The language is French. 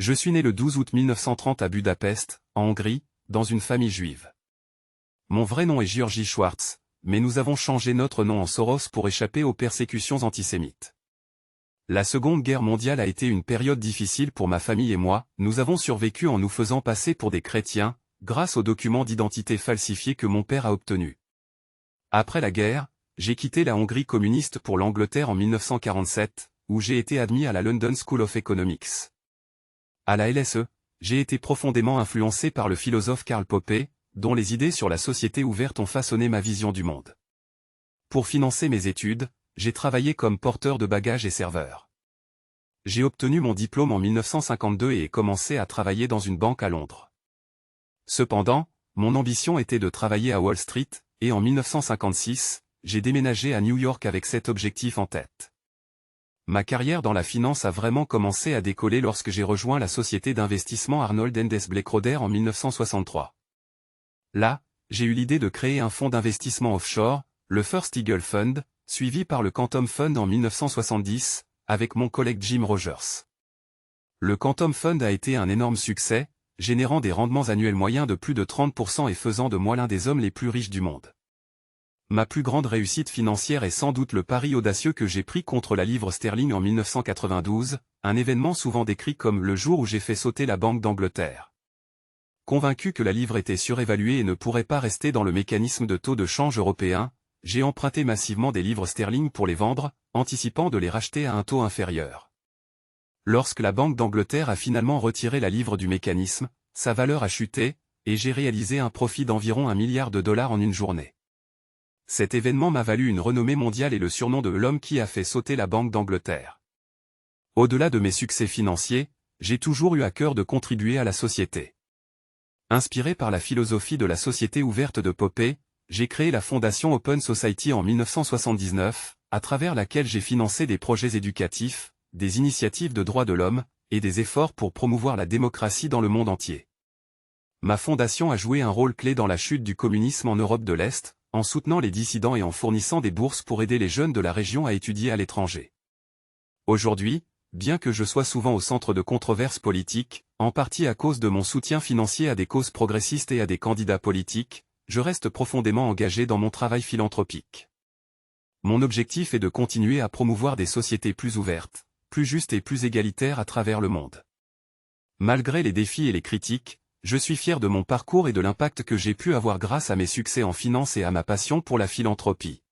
Je suis né le 12 août 1930 à Budapest, en Hongrie, dans une famille juive. Mon vrai nom est György Schwartz, mais nous avons changé notre nom en Soros pour échapper aux persécutions antisémites. La Seconde Guerre mondiale a été une période difficile pour ma famille et moi, nous avons survécu en nous faisant passer pour des chrétiens, grâce aux documents d'identité falsifiés que mon père a obtenus. Après la guerre, j'ai quitté la Hongrie communiste pour l'Angleterre en 1947, où j'ai été admis à la London School of Economics. À la LSE, j'ai été profondément influencé par le philosophe Karl Popper, dont les idées sur la société ouverte ont façonné ma vision du monde. Pour financer mes études, j'ai travaillé comme porteur de bagages et serveur. J'ai obtenu mon diplôme en 1952 et ai commencé à travailler dans une banque à Londres. Cependant, mon ambition était de travailler à Wall Street, et en 1956, j'ai déménagé à New York avec cet objectif en tête. Ma carrière dans la finance a vraiment commencé à décoller lorsque j'ai rejoint la société d'investissement Arnold & Blake-Roder en 1963. Là, j'ai eu l'idée de créer un fonds d'investissement offshore, le First Eagle Fund, suivi par le Quantum Fund en 1970, avec mon collègue Jim Rogers. Le Quantum Fund a été un énorme succès, générant des rendements annuels moyens de plus de 30% et faisant de moi l'un des hommes les plus riches du monde. Ma plus grande réussite financière est sans doute le pari audacieux que j'ai pris contre la livre sterling en 1992, un événement souvent décrit comme le jour où j'ai fait sauter la Banque d'Angleterre. Convaincu que la livre était surévaluée et ne pourrait pas rester dans le mécanisme de taux de change européen, j'ai emprunté massivement des livres sterling pour les vendre, anticipant de les racheter à un taux inférieur. Lorsque la Banque d'Angleterre a finalement retiré la livre du mécanisme, sa valeur a chuté, et j'ai réalisé un profit d'environ $1 milliard en une journée. Cet événement m'a valu une renommée mondiale et le surnom de l'homme qui a fait sauter la Banque d'Angleterre. Au-delà de mes succès financiers, j'ai toujours eu à cœur de contribuer à la société. Inspiré par la philosophie de la société ouverte de Popper, j'ai créé la fondation Open Society en 1979, à travers laquelle j'ai financé des projets éducatifs, des initiatives de droits de l'homme, et des efforts pour promouvoir la démocratie dans le monde entier. Ma fondation a joué un rôle clé dans la chute du communisme en Europe de l'Est, en soutenant les dissidents et en fournissant des bourses pour aider les jeunes de la région à étudier à l'étranger. Aujourd'hui, bien que je sois souvent au centre de controverses politiques, en partie à cause de mon soutien financier à des causes progressistes et à des candidats politiques, je reste profondément engagé dans mon travail philanthropique. Mon objectif est de continuer à promouvoir des sociétés plus ouvertes, plus justes et plus égalitaires à travers le monde. Malgré les défis et les critiques, je suis fier de mon parcours et de l'impact que j'ai pu avoir grâce à mes succès en finance et à ma passion pour la philanthropie.